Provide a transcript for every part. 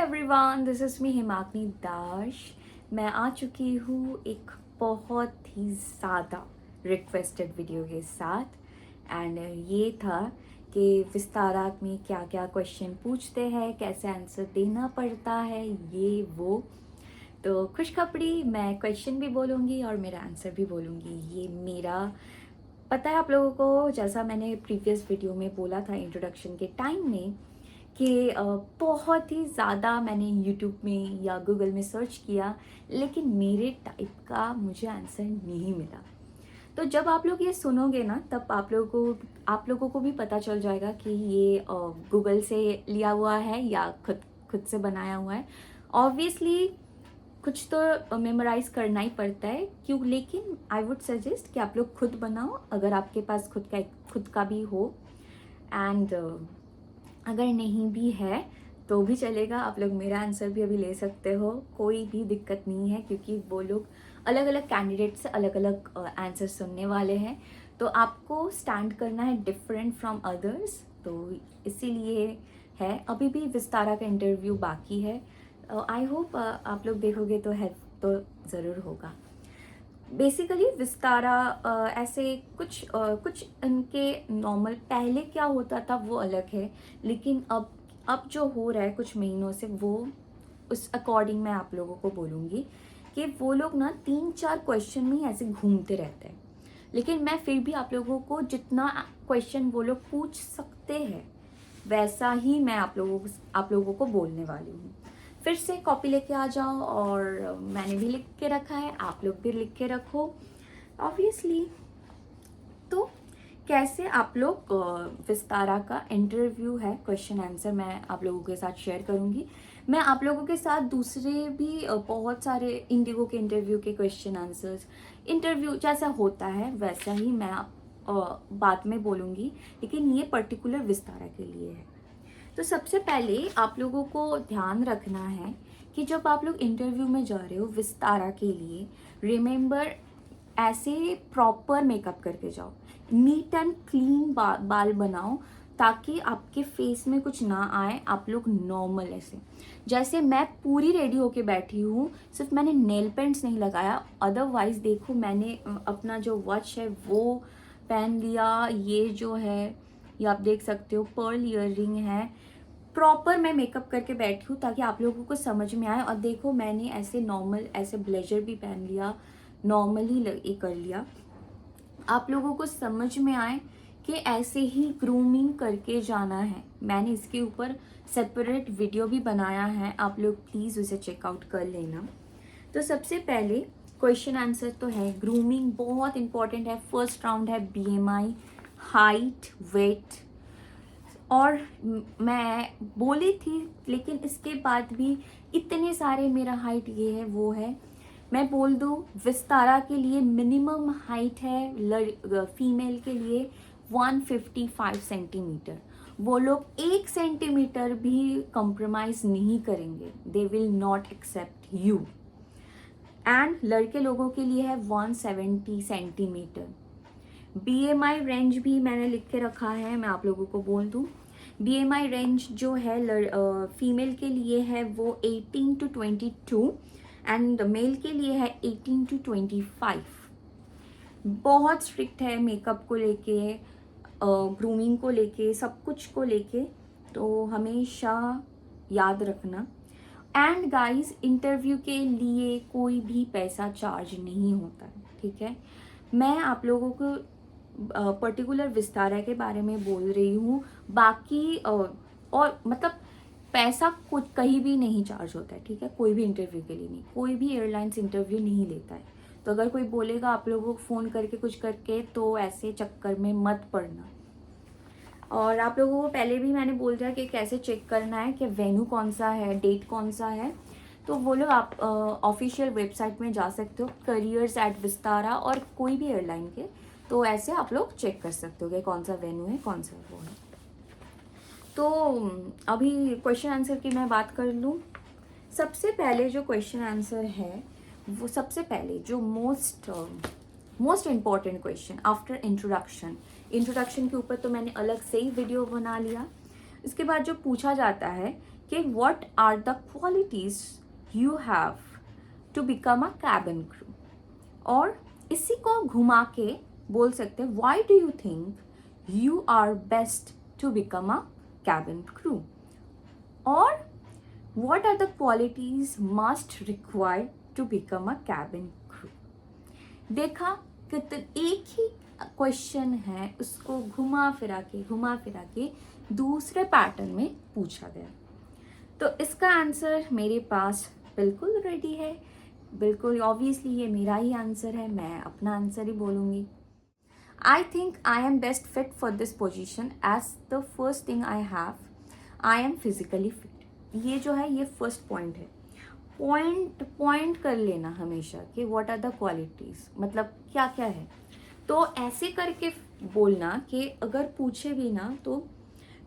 Everyone, this is me हिमाग्नि दाश। मैं आ चुकी हूँ एक बहुत ही ज़्यादा रिक्वेस्टेड वीडियो के साथ। एंड ये था कि विस्तारा में क्या क्या क्वेश्चन पूछते हैं, कैसे आंसर देना पड़ता है, ये वो। तो खुशखबरी, मैं क्वेश्चन भी बोलूँगी और मेरा आंसर भी बोलूँगी। ये मेरा पता है आप लोगों को, जैसा मैंने प्रीवियस वीडियो में बोला था इंट्रोडक्शन के टाइम में कि बहुत ही ज़्यादा मैंने यूट्यूब में या गूगल में सर्च किया, लेकिन मेरे टाइप का मुझे आंसर नहीं मिला। तो जब आप लोग ये सुनोगे ना, तब आप लोगों को भी पता चल जाएगा कि ये गूगल से लिया हुआ है या खुद खुद से बनाया हुआ है। ऑब्वियसली कुछ तो मेमोराइज करना ही पड़ता है क्यों, लेकिन आई वुड सजेस्ट कि आप लोग खुद बनाओ अगर आपके पास खुद का भी हो। एंड अगर नहीं भी है तो भी चलेगा, आप लोग मेरा आंसर भी अभी ले सकते हो, कोई भी दिक्कत नहीं है, क्योंकि वो लोग अलग अलग कैंडिडेट से अलग अलग आंसर सुनने वाले हैं। तो आपको स्टैंड करना है डिफरेंट फ्रॉम अदर्स, तो इसीलिए है। अभी भी विस्तारा का इंटरव्यू बाकी है। आई होप आप लोग देखोगे तो हेल्प तो ज़रूर होगा। बेसिकली विस्तारा ऐसे कुछ इनके नॉर्मल पहले क्या होता था वो अलग है, लेकिन अब जो हो रहा है कुछ महीनों से, वो उस अकॉर्डिंग मैं आप लोगों को बोलूँगी कि वो लोग ना 3-4 क्वेश्चन में ही ऐसे घूमते रहते हैं। लेकिन मैं फिर भी आप लोगों को जितना क्वेश्चन वो लोग पूछ सकते हैं वैसा ही मैं आप लोगों को बोलने वाली हूँ। फिर से कॉपी लेके आ जाओ, और मैंने भी लिख के रखा है, आप लोग भी लिख के रखो ऑब्वियसली। तो कैसे आप लोग विस्तारा का इंटरव्यू है, क्वेश्चन आंसर मैं आप लोगों के साथ शेयर करूंगी। मैं आप लोगों के साथ दूसरे भी बहुत सारे इंडिगो के इंटरव्यू के क्वेश्चन आंसर्स, इंटरव्यू जैसा होता है वैसा ही मैं बाद में बोलूँगी, लेकिन ये पर्टिकुलर विस्तारा के लिए है। तो सबसे पहले आप लोगों को ध्यान रखना है कि जब आप लोग इंटरव्यू में जा रहे हो विस्तारा के लिए, रिमेंबर ऐसे प्रॉपर मेकअप करके जाओ, नीट एंड क्लीन बाल बनाओ, ताकि आपके फेस में कुछ ना आए। आप लोग नॉर्मल ऐसे, जैसे मैं पूरी रेडी होके बैठी हूँ, सिर्फ मैंने नेल पेंट्स नहीं लगाया, अदरवाइज देखो मैंने अपना जो वॉच है वो पहन लिया, ये जो है ये आप देख सकते हो पर्ल ईयररिंग है। प्रॉपर मैं मेकअप करके बैठी हूँ ताकि आप लोगों को समझ में आए। और देखो मैंने ऐसे नॉर्मल ऐसे ब्लेजर भी पहन लिया, नॉर्मली ये कर लिया, आप लोगों को समझ में आए कि ऐसे ही ग्रूमिंग करके जाना है। मैंने इसके ऊपर सेपरेट वीडियो भी बनाया है, आप लोग प्लीज़ उसे चेकआउट कर लेना। तो सबसे पहले क्वेश्चन आंसर तो है, ग्रूमिंग बहुत इंपॉर्टेंट है। फर्स्ट राउंड है बीएमआई, हाइट, वेट, और मैं बोली थी लेकिन इसके बाद भी इतने सारे मेरा हाइट ये है वो है। मैं बोल दूँ विस्तारा के लिए मिनिमम हाइट है फीमेल के लिए 155 सेंटीमीटर। वो लोग 1 सेंटीमीटर भी कॉम्प्रोमाइज़ नहीं करेंगे, they will not accept you. And लड़के लोगों के लिए है 170 सेंटीमीटर। बीएमआई रेंज भी मैंने लिख के रखा है, मैं आप लोगों को बोल दूं। बीएमआई रेंज जो है फीमेल के लिए है वो 18 to 22, एंड मेल के लिए है 18 to 25। बहुत स्ट्रिक्ट है मेकअप को लेके, ग्रूमिंग को लेके, सब कुछ को लेके, तो हमेशा याद रखना। एंड गाइस, इंटरव्यू के लिए कोई भी पैसा चार्ज नहीं होता है, ठीक है। मैं आप लोगों को पर्टिकुलर विस्तारा के बारे में बोल रही हूँ, बाकी और मतलब पैसा कुछ कहीं भी नहीं चार्ज होता है, ठीक है। कोई भी इंटरव्यू के लिए नहीं, कोई भी एयरलाइंस इंटरव्यू नहीं लेता है। तो अगर कोई बोलेगा आप लोगों को फ़ोन करके कुछ करके, तो ऐसे चक्कर में मत पड़ना। और आप लोगों को पहले भी मैंने बोल दिया कि कैसे चेक करना है कि वेन्यू कौन सा है, डेट कौन सा है। तो वो लोग आप ऑफिशियल वेबसाइट में जा सकते हो, careers@vistara, और कोई भी एयरलाइन के, तो ऐसे आप लोग चेक कर सकते हो कि कौन सा वेन्यू है, कौन सा वो है। तो अभी क्वेश्चन आंसर की मैं बात कर लूँ। सबसे पहले जो क्वेश्चन आंसर है, वो सबसे पहले जो most important question after introduction के ऊपर तो मैंने अलग से ही वीडियो बना लिया। इसके बाद जो पूछा जाता है कि what are the qualities you have to become a cabin crew, और इसी को घुमा के बोल सकते हैं why do you think you are best to become a cabin crew, और what are the qualities must required to become a cabin crew. देखा कि एक ही क्वेश्चन है, उसको घुमा फिरा के दूसरे पैटर्न में पूछा गया। तो इसका आंसर मेरे पास बिल्कुल रेडी है, बिल्कुल ऑब्वियसली ये मेरा ही आंसर है, मैं अपना आंसर ही बोलूँगी। I think I am best fit for this position as the first thing I have, I am physically fit. ये जो है ये फर्स्ट पॉइंट है। पॉइंट कर लेना हमेशा कि व्हाट आर द क्वालिटीज़, मतलब क्या क्या है। तो ऐसे करके बोलना कि अगर पूछे भी ना तो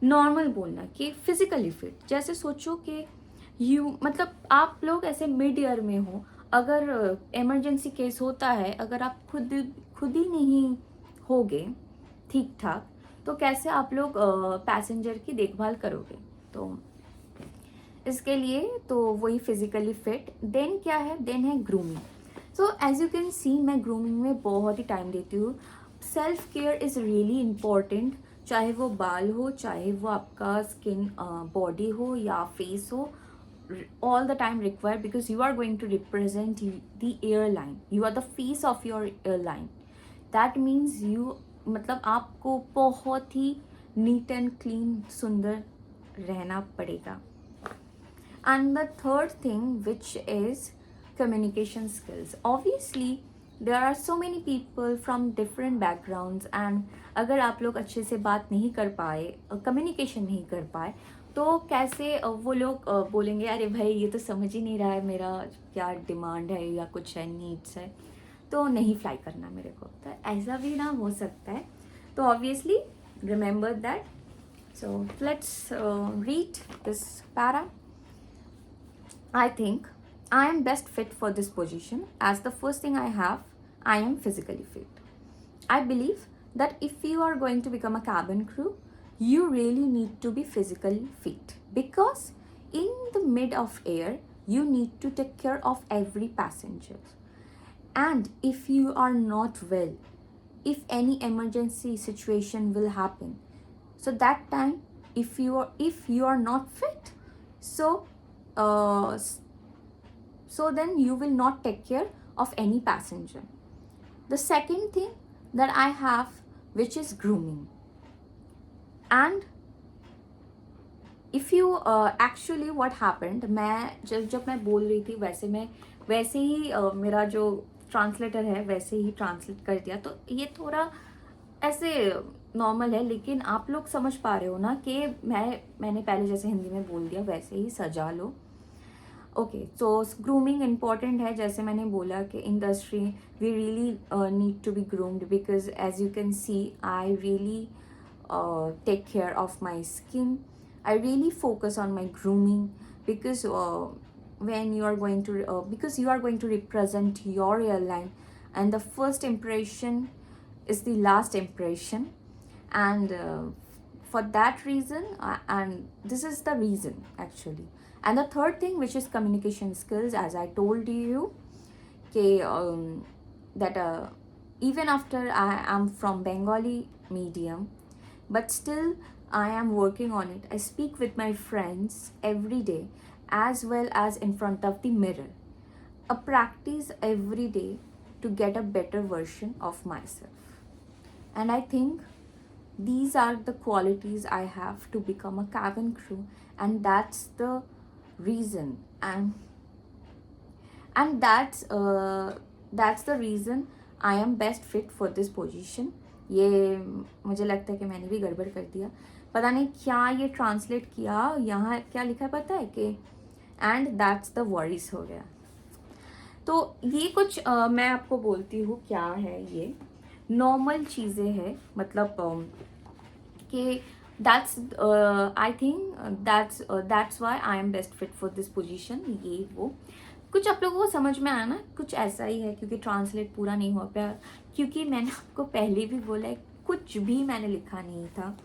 नॉर्मल बोलना कि फिजिकली फिट। जैसे सोचो कि यू, मतलब आप लोग ऐसे मिड ईयर में हो, अगर इमरजेंसी केस होता है, अगर आप खुद ही नहीं होगे ठीक ठाक, तो कैसे आप लोग पैसेंजर की देखभाल करोगे। तो इसके लिए तो वही फिजिकली फिट। देन क्या है, देन है grooming. So as you can see मैं ग्रूमिंग में बहुत ही टाइम देती हूँ। Self care is really important, चाहे वो बाल हो, चाहे वो आपका स्किन बॉडी हो या फेस हो, all the time required because you are going to represent the airline, you are the face of your airline. That means you, मतलब आपको बहुत ही नीट एंड क्लीन सुंदर रहना पड़ेगा। And the third thing, which is communication skills. Obviously there are so many people from different backgrounds, and अगर आप लोग अच्छे से बात नहीं कर पाए, कम्युनिकेशन नहीं कर पाए, तो कैसे वो लोग बोलेंगे अरे भाई ये तो समझ ही नहीं रहा है मेरा क्या डिमांड है या कुछ है, नीड्स है, तो नहीं फ्लाई करना मेरे को। तो ऐसा भी ना हो सकता है। तो obviously remember that. So let's read this para. I think I am best fit for this position as the first thing I have, I am physically fit. I believe that if you are going to become a cabin crew, you really need to be physically fit because in the mid of air, you need to take care of every passenger. And if you are not well, if any emergency situation will happen, so that time if you are not fit, so then you will not take care of any passenger. The second thing that I have, which is grooming. And if you actually what happened, मैं जब मैं बोल रही थी वैसे ही मेरा जो translator है वैसे ही ट्रांसलेट कर दिया। तो ये थोड़ा ऐसे नॉर्मल है, लेकिन आप लोग समझ पा रहे हो ना कि मैंने पहले जैसे हिंदी में बोल दिया वैसे ही सजा लो। ओके, सो ग्रूमिंग इम्पॉर्टेंट है। जैसे मैंने बोला कि industry we really need to be groomed because as you can see I really take care of my skin. I really focus on my grooming because when you are going to because you are going to represent your airline, and the first impression is the last impression, and for that reason and this is the reason actually. And the third thing, which is communication skills, as I told you that even after I am from Bengali medium, but still I am working on it. I speak with my friends every day as well as in front of the mirror. A practice every day to get a better version of myself. And I think these are the qualities I have to become a cabin crew, and that's the reason, and that's the reason I am best fit for this position. ये मुझे लगता है कि मैंने भी गड़बड़ कर दिया, पता नहीं क्या ये ट्रांसलेट किया, यहाँ क्या लिखा है पता है कि एंड दैट्स द वरीज हो गया। तो ये कुछ मैं आपको बोलती हूँ क्या है, ये नॉर्मल चीज़ें हैं, मतलब कि that's I think that's why I am best fit for this position. ये वो कुछ आप लोगों को समझ में आया ना, कुछ ऐसा ही है, क्योंकि ट्रांसलेट पूरा नहीं हो पाया, क्योंकि मैंने आपको पहले भी बोला है कुछ भी मैंने लिखा नहीं था,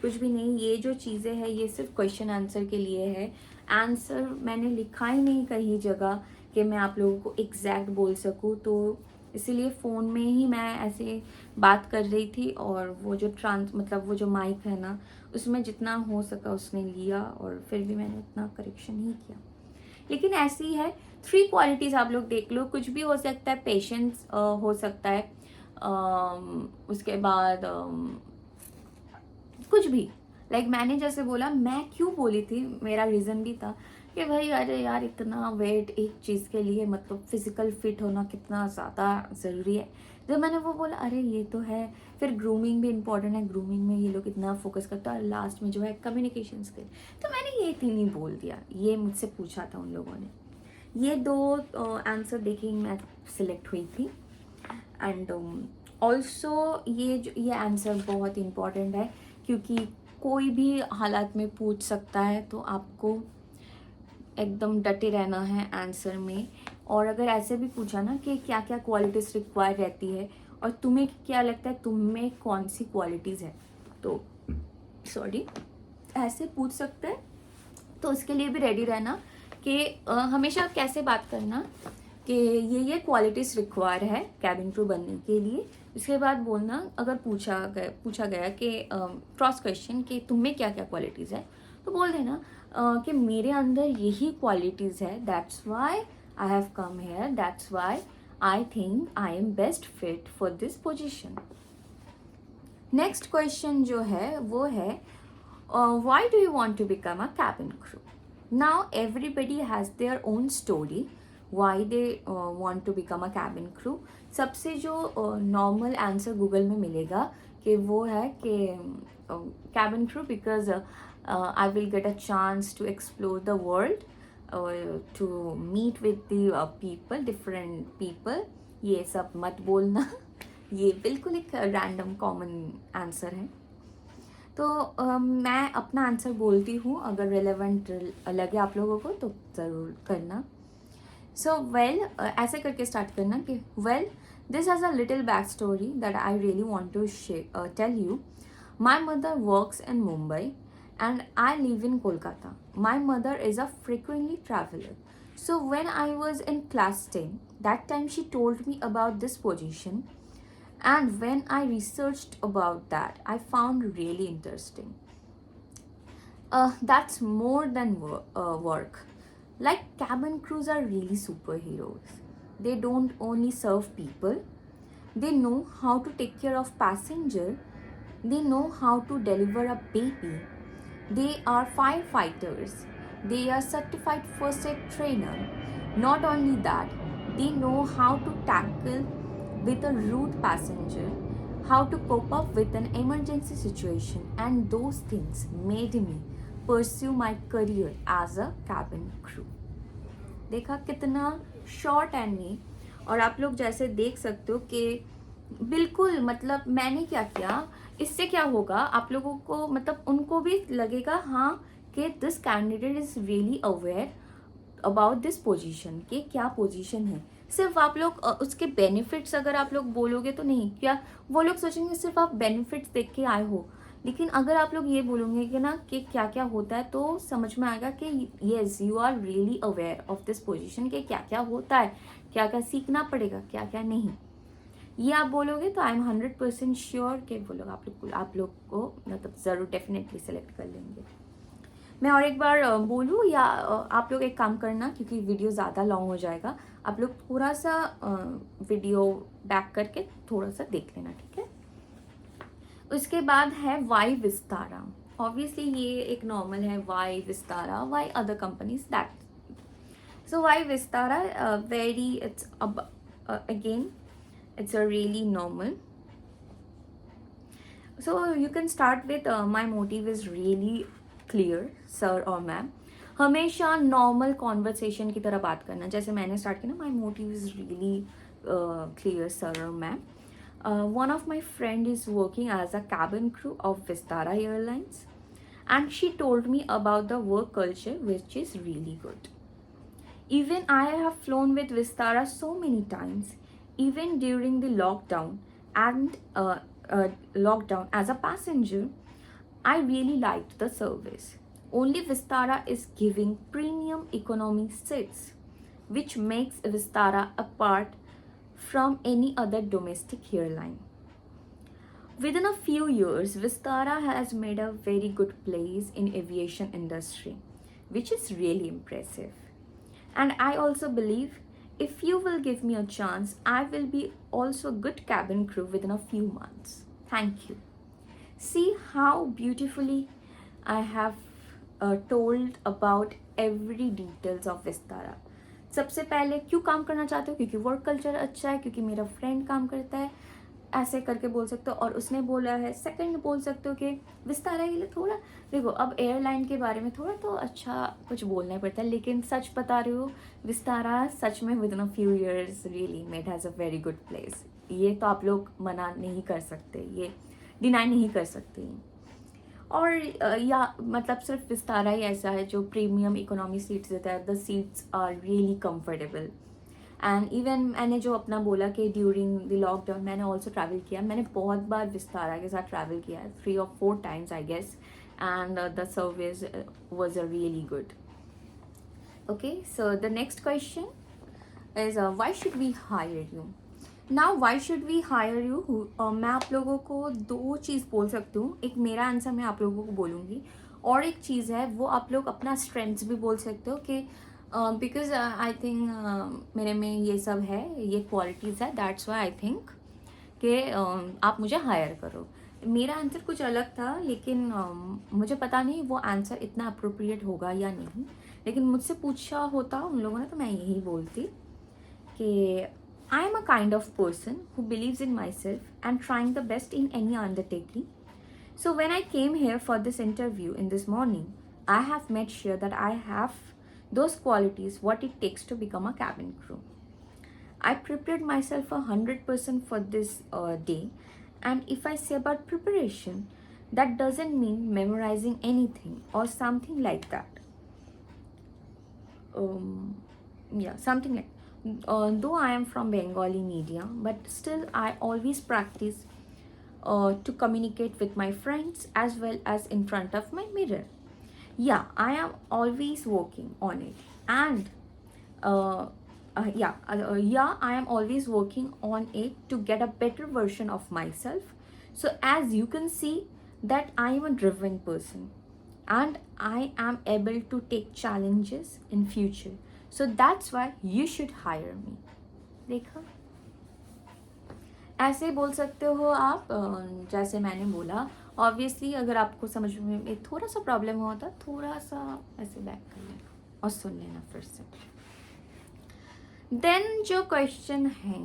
कुछ भी नहीं। ये जो चीज़ें हैं ये सिर्फ क्वेश्चन आंसर के लिए है। आंसर मैंने लिखा ही नहीं कहीं जगह कि मैं आप लोगों को एग्जैक्ट बोल सकूँ, तो इसीलिए फ़ोन में ही मैं ऐसे बात कर रही थी, और वो जो मतलब वो जो माइक है ना, उसमें जितना हो सका उसने लिया, और फिर भी मैंने उतना करेक्शन ही किया। लेकिन ऐसी है 3 क्वालिटीज़, आप लोग देख लो। कुछ भी हो सकता है, पेशेंस हो सकता है, उसके बाद कुछ भी। लाइक मैंने जैसे बोला, मैं क्यों बोली थी, मेरा रीज़न भी था कि भाई अरे यार इतना वेट एक चीज़ के लिए, मतलब फिजिकल फिट होना कितना ज़्यादा ज़रूरी है। जब मैंने वो बोला अरे ये तो है, फिर ग्रूमिंग भी इम्पॉर्टेंट है, ग्रूमिंग में ये लोग इतना फोकस करता है, और लास्ट में जो है कम्युनिकेशन स्किल। तो मैंने ये 3 ही बोल दिया। ये मुझसे पूछा था उन लोगों ने, ये 2 आंसर देखी मैं सिलेक्ट हुई थी। एंड ऑल्सो ये आंसर बहुत इम्पॉर्टेंट है, क्योंकि कोई भी हालात में पूछ सकता है, तो आपको एकदम डटे रहना है आंसर में। और अगर ऐसे भी पूछा ना कि क्या क्या क्वालिटीज़ रिक्वायर रहती है, और तुम्हें क्या लगता है तुम में कौन सी क्वालिटीज़ है, तो सॉरी ऐसे पूछ सकते हैं, तो उसके लिए भी रेडी रहना कि हमेशा कैसे बात करना कि ये क्वालिटीज़ रिक्वायर है कैबिन क्रू बनने के लिए। उसके बाद बोलना, अगर पूछा गया कि क्रॉस क्वेश्चन कि तुम में क्या क्या क्वालिटीज़ है, तो बोल देना कि मेरे अंदर यही क्वालिटीज़ है, that's why I have come here, that's why I think I am best fit for this position. Next question जो है वो है, why do you want to become a cabin crew? Now everybody has their own story why they want to become a cabin crew. सबसे जो normal answer Google में मिलेगा कि वो है कि cabin crew because I will get a chance to explore the world, to meet with the people, different people. ये सब मत बोलना ये बिल्कुल एक रैंडम कॉमन आंसर है। तो मैं अपना आंसर बोलती हूँ, अगर रिलेवेंट लगे आप लोगों को तो ज़रूर करना। सो वेल ऐसे करके स्टार्ट करना कि well this has a little back story that I really want to tell you. My mother works in Mumbai and I live in Kolkata. My mother is a frequently traveler. So when I was in class 10, that time she told me about this position, and when I researched about that, I found really interesting. That's more than work. Like cabin crews are really superheroes. They don't only serve people, they know how to take care of passenger, they know how to deliver a baby. They are firefighters. They are certified first aid trainer. Not only that, they know how to tackle with a rude passenger, how to cope up with an emergency situation, and those things made me pursue my career as a cabin crew. देखा कितना short and नी, और आप लोग जैसे देख सकते हो कि बिल्कुल, मतलब मैंने क्या किया, इससे क्या होगा आप लोगों को, मतलब उनको भी लगेगा हाँ कि this candidate is really aware about this position, कि क्या पोजीशन है। सिर्फ आप लोग उसके बेनिफिट्स अगर आप लोग बोलोगे तो नहीं, क्या वो लोग सोचेंगे सिर्फ आप बेनिफिट्स देख के आए हो। लेकिन अगर आप लोग ये बोलोगे कि ना कि क्या क्या होता है, तो समझ में आएगा कि yes you are really aware of this position, कि क्या क्या होता है, क्या क्या सीखना पड़ेगा, क्या क्या नहीं। ये आप बोलोगे तो आई एम 100% श्योर कि वो लोग आप लोग को मतलब ज़रूर डेफिनेटली सेलेक्ट कर लेंगे। मैं और एक बार बोलूँ, या आप लोग एक काम करना, क्योंकि वीडियो ज़्यादा लॉन्ग हो जाएगा, आप लोग थोड़ा सा वीडियो बैक करके थोड़ा सा देख लेना, ठीक है। उसके बाद है वाई विस्तारा। ऑब्वियसली ये एक नॉर्मल है, why Vistara, why other companies that. So why Vistara very it's again it's a really normal. So you can start with my motive is really clear sir or ma'am. हमेशा नॉर्मल कॉन्वर्सेशन की तरह बात करना, जैसे मैंने स्टार्ट किया ना, my motive is really clear sir और ma'am. One of my friend is working as a cabin crew of Vistara Airlines, and she told me about the work culture, which is really good. Even I have flown with Vistara so many times, even during the lockdown as a passenger. I really liked the service. Only Vistara is giving premium economy seats, which makes Vistara apart from any other domestic airline. Within a few years, Vistara has made a very good place in aviation industry, which is really impressive. And I also believe if you will give me a chance, I will be also a good cabin crew within a few months. Thank you. See how beautifully I have told about every details of Vistara. सबसे पहले क्यों काम करना चाहते हो, क्योंकि work culture अच्छा है, क्योंकि मेरा फ्रेंड काम करता है, ऐसे करके बोल सकते हो. और उसने बोला है. सेकंड बोल सकते हो कि विस्तारा के लिए थोड़ा देखो, अब एयरलाइन के बारे में थोड़ा तो अच्छा कुछ बोलना पड़ता है, लेकिन सच बता रही हूँ, विस्तारा सच में with in a few years really made has a very good place. ये तो आप लोग मना नहीं कर सकते, ये डिनाई नहीं कर सकते. और या मतलब सिर्फ विस्तारा ही ऐसा है जो प्रीमियम इकोनॉमी सीट्स देता है. The seats are really comfortable. And even मैंने जो अपना बोला कि ड्यूरिंग द लॉकडाउन मैंने ऑल्सो ट्रैवल किया. मैंने बहुत बार विस्तारा के साथ ट्रैवल किया है, 3 or 4 times I guess. And the service was a really good. Okay, so the next question is why should we hire you. Now why should we hire you, मैं आप लोगों को 2 चीज़ बोल सकती हूँ. एक मेरा आंसर मैं आप लोगों को बोलूँगी, और एक चीज़ है वो आप लोग अपना स्ट्रेंथ्स भी बोल सकते हो कि बिकॉज आई थिंक मेरे में ये सब है, ये क्वालिटीज़ है, दैट्स वाई आई थिंक कि आप मुझे हायर करो. मेरा आंसर कुछ अलग था, लेकिन मुझे पता नहीं वो आंसर इतना अप्रोप्रिएट होगा या नहीं, लेकिन मुझसे पूछा होता उन लोगों ने तो मैं यही बोलती कि I am a kind of person who believes in myself and trying the best in any undertaking. So when I came here for this interview in this morning, I have made sure that I have those qualities what it takes to become a cabin crew. I prepared myself 100% for this day, and if I say about preparation, that doesn't mean memorizing anything or something like that. Something like though I am from Bengali media, but still I always practice to communicate with my friends as well as in front of my mirror. Yeah, I am always working on it, and I am always working on it to get a better version of myself. So as you can see that I am a driven person and I am able to take challenges in future. So that's why you should hire me. देखा, ऐसे बोल सकते हो आप जैसे मैंने बोला. Obviously अगर आपको समझ में थोड़ा सा प्रॉब्लम हुआ था, थोड़ा सा ऐसे बैक कर लेना और सुन लेना फिर से. देन जो क्वेश्चन है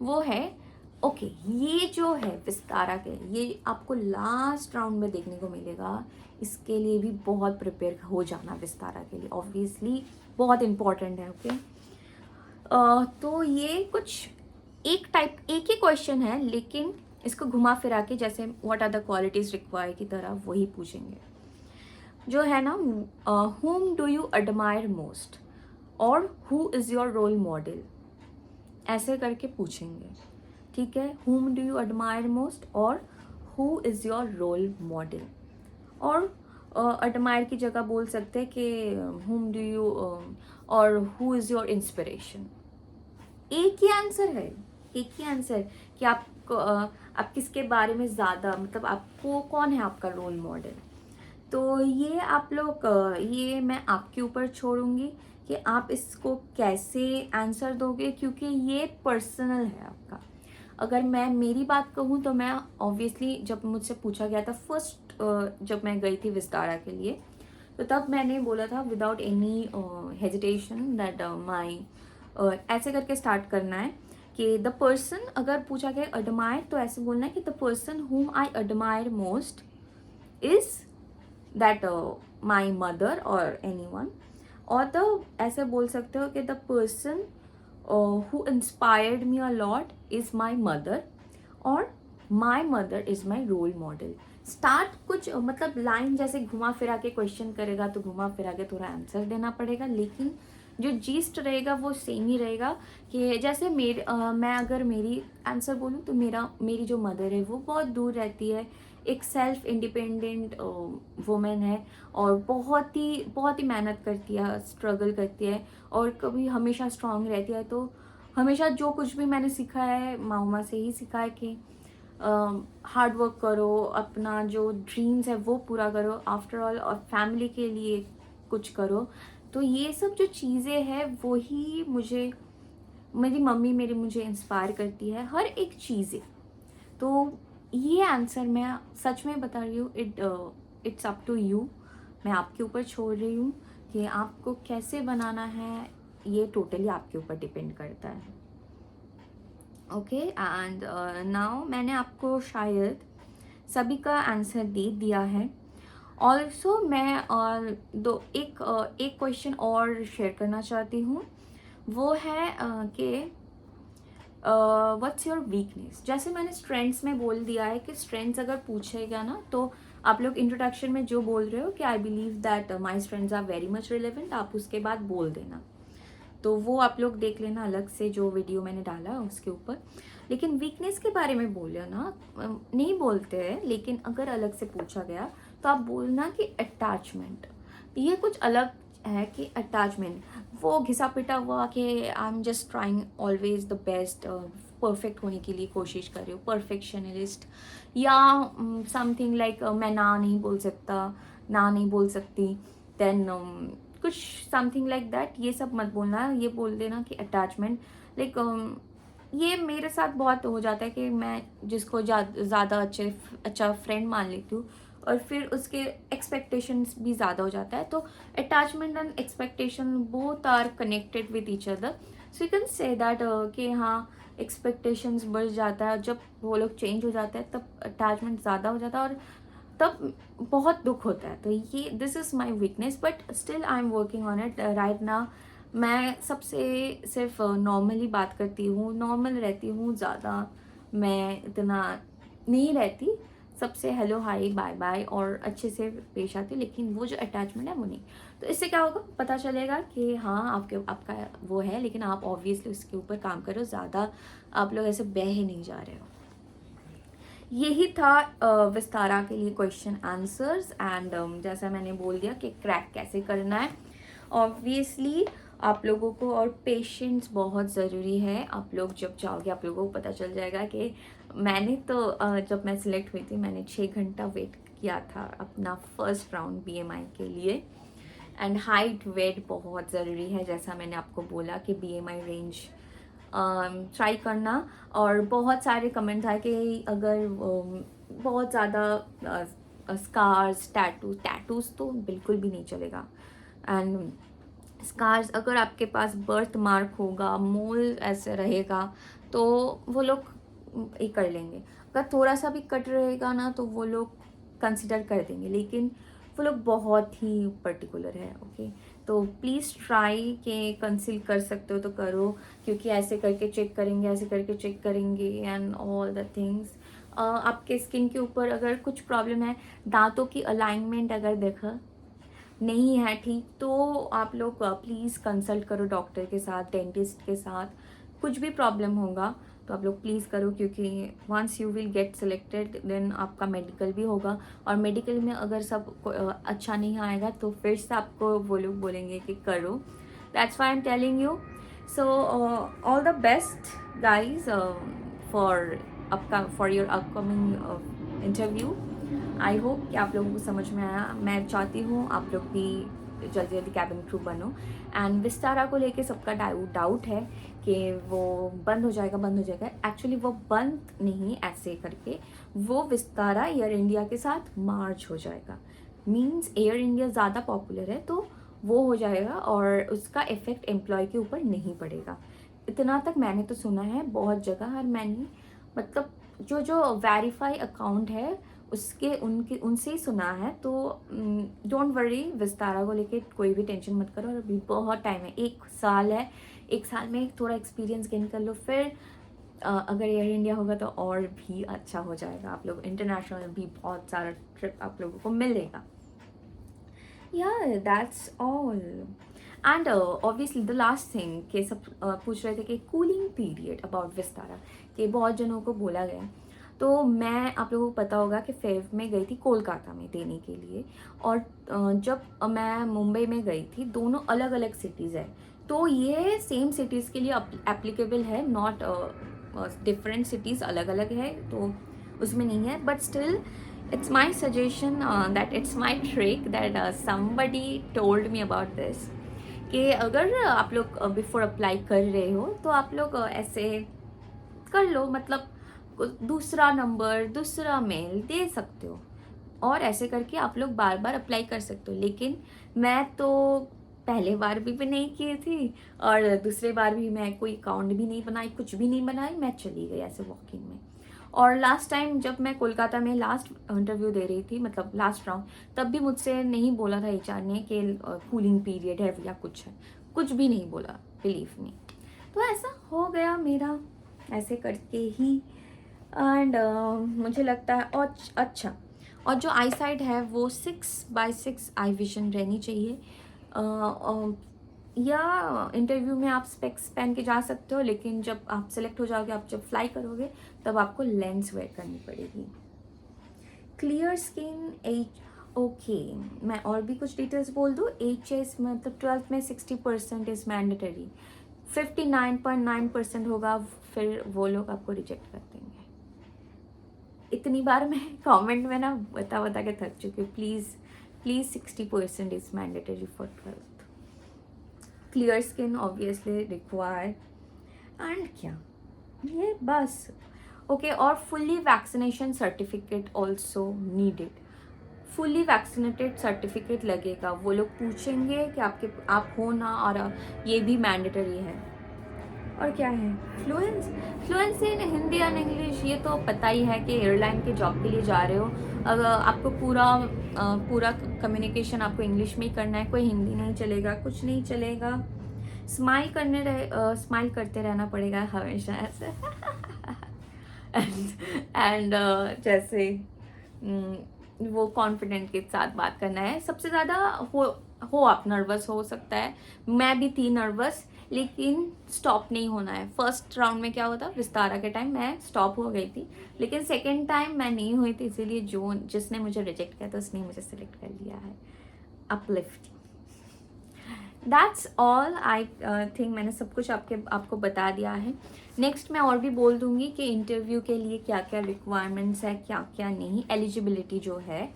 वो है ओके, ये जो है विस्तारा के, ये आपको लास्ट राउंड में देखने को मिलेगा. इसके लिए भी बहुत प्रिपेयर हो जाना विस्तारा के लिए, ऑब्वियसली बहुत इम्पॉर्टेंट है. ओके, तो ये कुछ एक ही क्वेश्चन है, लेकिन इसको घुमा फिरा के जैसे what are the qualities required की तरह वही पूछेंगे. जो है ना, whom do you admire most और who is your role model, ऐसे करके पूछेंगे. ठीक है, whom do you admire most और who is your role model. और admire की जगह बोल सकते हैं कि whom do you और who is your inspiration. एक ही आंसर है, एक ही आंसर कि आप किसके बारे में ज़्यादा, मतलब आपको कौन है आपका रोल मॉडल. तो ये आप लोग ये मैं आपके ऊपर छोड़ूंगी कि आप इसको कैसे आंसर दोगे, क्योंकि ये पर्सनल है आपका. अगर मैं मेरी बात कहूँ तो मैं ऑब्वियसली जब मुझसे पूछा गया था फर्स्ट जब मैं गई थी विस्तारा के लिए, तो तब मैंने बोला था without any hesitation that my ऐसे करके स्टार्ट करना है कि द पर्सन, अगर पूछा गया एडमायर तो ऐसे बोलना है कि the person whom I admire most is that my mother और एनी वन. और तो ऐसे बोल सकते हो कि the person who inspired me a lot is my mother और my mother is my role model. Start कुछ मतलब लाइन जैसे घुमा फिरा के क्वेश्चन करेगा तो घुमा फिरा के थोड़ा आंसर देना पड़ेगा, लेकिन जो जीस्ट रहेगा वो सेम ही रहेगा. कि जैसे मैं अगर मेरी आंसर बोलूँ तो मेरी जो मदर है वो बहुत दूर रहती है एक सेल्फ इंडिपेंडेंट वुमेन है और बहुत ही मेहनत करती है, स्ट्रगल करती है और कभी हमेशा स्ट्रांग रहती है। तो हमेशा जो कुछ भी मैंने सीखा है मामा से ही सीखा है कि हार्ड वर्क करो, अपना जो ड्रीम्स है वो पूरा करो, आफ्टर ऑल और फैमिली के लिए कुछ करो। तो ये सब जो चीज़ें हैं वो ही मेरी मम्मी मुझे इंस्पायर करती है, हर एक चीज़ें। तो ये आंसर मैं सच में बता रही हूँ, इट्स अप टू यू। मैं आपके ऊपर छोड़ रही हूँ कि आपको कैसे बनाना है, ये टोटली आपके ऊपर डिपेंड करता है। ओके एंड नाउ मैंने आपको शायद सभी का आंसर दे दिया है। ऑल्सो मैं एक क्वेश्चन और शेयर करना चाहती हूँ, वो है कि व्हाट्स योर वीकनेस। जैसे मैंने स्ट्रेंथ्स में बोल दिया है कि स्ट्रेंथ्स अगर पूछेगा ना तो आप लोग इंट्रोडक्शन में जो बोल रहे हो कि I believe that my strengths are very much relevant, आप उसके बाद बोल देना। तो वो आप लोग देख लेना अलग से, जो वीडियो मैंने डाला उसके ऊपर। लेकिन वीकनेस के बारे में बोलो ना, नहीं बोलते हैं, लेकिन अगर अलग से पूछा गया तो आप बोलना कि अटैचमेंट। ये कुछ अलग है कि अटैचमेंट वो घिसा पिटा हुआ कि I am just trying always the best, perfect होने के लिए कोशिश कर रही हूँ, परफेक्शनिस्ट, या समथिंग लाइक मैं ना नहीं बोल सकता, ना नहीं बोल सकती, देन कुछ समथिंग लाइक दैट। ये सब मत बोलना, ये बोल देना कि अटैचमेंट। लाइक ये मेरे साथ बहुत हो जाता है कि मैं जिसको ज़्यादा अच्छा फ्रेंड मान लेती हूँ और फिर उसके एक्सपेक्टेशंस भी ज़्यादा हो जाता है। तो attachment and expectation both are connected with each other. So you can say that कि हाँ, एक्सपेक्टेशंस बढ़ जाता है, जब वो लोग चेंज हो जाते हैं तब अटैचमेंट ज़्यादा हो जाता है और तब बहुत दुख होता है। तो ये this is my weakness, but still I am working on it right now. मैं सबसे सिर्फ नॉर्मली बात करती हूँ, नॉर्मल रहती हूँ, ज़्यादा मैं इतना नहीं रहती, सबसे हेलो हाय बाय बाय और अच्छे से पेश आती हूँ, लेकिन वो जो अटैचमेंट है वो नहीं। तो इससे क्या होगा, पता चलेगा कि हाँ आपका वो है, लेकिन आप ऑब्वियसली उसके ऊपर काम करो, ज़्यादा आप लोग ऐसे बह नहीं जा रहे हो। यही था विस्तारा के लिए क्वेश्चन आंसर्स। एंड जैसा मैंने बोल दिया कि क्रैक कैसे करना है, ऑब्वियसली आप लोगों को, और पेशेंस बहुत ज़रूरी है। आप लोग जब जाओगे आप लोगों को पता चल जाएगा कि मैंने तो जब मैं सिलेक्ट हुई थी मैंने 6 घंटा वेट किया था अपना फर्स्ट राउंड BMI के लिए। एंड हाइट वेट बहुत ज़रूरी है, जैसा मैंने आपको बोला कि BMI रेंज ट्राई करना। और बहुत सारे कमेंट्स आए कि अगर बहुत ज़्यादा स्कार्स, टैटूज़ तो बिल्कुल भी नहीं चलेगा। एंड स्कार्स अगर आपके पास बर्थ मार्क होगा, मोल ऐसे रहेगा, तो वो लोग ये कर लेंगे। अगर थोड़ा सा भी कट रहेगा ना तो वो लोग कंसिडर कर देंगे, लेकिन वो लोग बहुत ही पर्टिकुलर है। ओके, तो प्लीज़ ट्राई कि कंसील कर सकते हो तो करो, क्योंकि ऐसे करके चेक करेंगे, ऐसे करके चेक करेंगे एंड ऑल द थिंग्स। आपके स्किन के ऊपर अगर कुछ प्रॉब्लम है, दांतों की अलाइनमेंट अगर देखा नहीं है ठीक, तो आप लोग प्लीज़ कंसल्ट करो डॉक्टर के साथ, डेंटिस्ट के साथ। कुछ भी प्रॉब्लम होगा तो आप लोग प्लीज़ करो, क्योंकि once you will get selected then आपका मेडिकल भी होगा, और मेडिकल में अगर सब अच्छा नहीं आएगा तो फिर से आपको वो लोग बोलेंगे कि करो। That's why I am telling you. So all the best guys for your upcoming interview. I hope कि आप लोगों को समझ में आया। मैं चाहती हूँ आप लोग भी जल्दी जल्दी कैबिन क्रू बनो। एंड विस्तारा को लेके सबका डाउट है कि वो बंद हो जाएगा। एक्चुअली वो बंद नहीं, ऐसे करके वो विस्तारा एयर इंडिया के साथ मार्च हो जाएगा। मीन्स एयर इंडिया ज़्यादा पॉपुलर है तो वो हो जाएगा और उसका इफेक्ट एम्प्लॉय के ऊपर नहीं पड़ेगा। इतना तक मैंने तो सुना है बहुत जगह, और मैंने मतलब जो वेरीफाई अकाउंट है उनसे ही सुना है। तो डोंट वरी, विस्तारा को लेके कोई भी टेंशन मत करो, और अभी बहुत टाइम है, 1 साल है। 1 साल में थोड़ा एक्सपीरियंस गेन कर लो, फिर अगर एयर इंडिया होगा तो और भी अच्छा हो जाएगा। आप लोग इंटरनेशनल भी बहुत सारा ट्रिप आप लोगों को मिलेगा। Yeah, that's all. And obviously the last thing कि सब पूछ रहे थे कि कूलिंग पीरियड अबाउट विस्तारा, कि बहुत जनों को बोला गया। तो मैं, आप लोगों को पता होगा कि फेब में गई थी कोलकाता में देने के लिए, और जब मैं मुंबई में गई थी, दोनों अलग अलग सिटीज़ है, तो ये सेम सिटीज़ के लिए एप्लीकेबल है, नॉट डिफरेंट सिटीज़ अलग अलग है तो उसमें नहीं है, but still it's my suggestion that it's my trick that somebody told me about this कि अगर आप लोग बिफोर अप्लाई कर रहे हो तो आप लोग ऐसे कर लो, मतलब दूसरा नंबर, दूसरा मेल दे सकते हो, और ऐसे करके आप लोग बार बार अप्लाई कर सकते हो। लेकिन मैं तो पहले बार भी नहीं की थी, और दूसरे बार भी मैं कोई अकाउंट भी नहीं बनाई, कुछ भी नहीं बनाई, मैं चली गई ऐसे वॉकिंग में। और लास्ट टाइम जब मैं कोलकाता में लास्ट इंटरव्यू दे रही थी, मतलब लास्ट राउंड, तब भी मुझसे नहीं बोला था एचआर ने कि कूलिंग पीरियड है या कुछ है, कुछ भी नहीं बोला, बिलीव मी। तो ऐसा हो गया मेरा ऐसे करके ही। एंड मुझे लगता है और अच्छा, और जो आई साइड है वो 6x6 आई विजन रहनी चाहिए, या इंटरव्यू में आप स्पेक्स पहन के जा सकते हो, लेकिन जब आप सेलेक्ट हो जाओगे, आप जब फ्लाई करोगे, तब आपको लेंस वेयर करनी पड़ेगी। क्लियर स्किन ओके, मैं और भी कुछ डिटेल्स बोल दूँ। HS मतलब 12th में 60% इज़ मैंडेटरी, 59.9% होगा, फिर वो लोग आपको रिजेक्ट कर देंगे। इतनी बार मैं कमेंट में ना बता के थक चुकी हूँ। Please 60% is mandatory for 12th। Clear skin obviously required, and क्या ये बस ओके। और fully vaccination certificate also needed, fully vaccinated certificate लगेगा। वो लोग पूछेंगे कि आप हो ना, और ये भी मैंडेटरी है। और क्या है, fluency in Hindi and English, ये तो पता ही है कि एयरलाइन के जॉब के लिए जा रहे हो, अगर आपको पूरा कम्युनिकेशन आपको इंग्लिश में ही करना है, कोई हिंदी नहीं चलेगा, कुछ नहीं चलेगा। स्माइल करते रहना पड़ेगा हमेशा ऐसे एंड जैसे वो कॉन्फिडेंट के साथ बात करना है। सबसे ज़्यादा हो आप नर्वस हो सकता है, मैं भी थी नर्वस, लेकिन स्टॉप नहीं होना है। फर्स्ट राउंड में क्या होता, विस्तारा के टाइम मैं स्टॉप हो गई थी, लेकिन सेकेंड टाइम मैं नहीं हुई थी, इसीलिए जिसने मुझे रिजेक्ट किया था उसने मुझे सिलेक्ट कर लिया है। Uplift, that's all. I think मैंने सब कुछ आपको बता दिया है। नेक्स्ट मैं और भी बोल दूंगी कि इंटरव्यू के लिए क्या क्या रिक्वायरमेंट्स है, क्या क्या नहीं, एलिजिबिलिटी जो है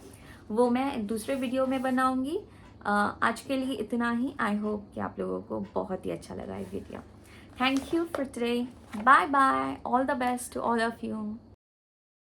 वो मैं दूसरे वीडियो में बनाऊंगी। आज के लिए इतना ही। आई होप कि आप लोगों को बहुत ही अच्छा लगा ये video. Thank you for today, bye bye, all the best to all of you.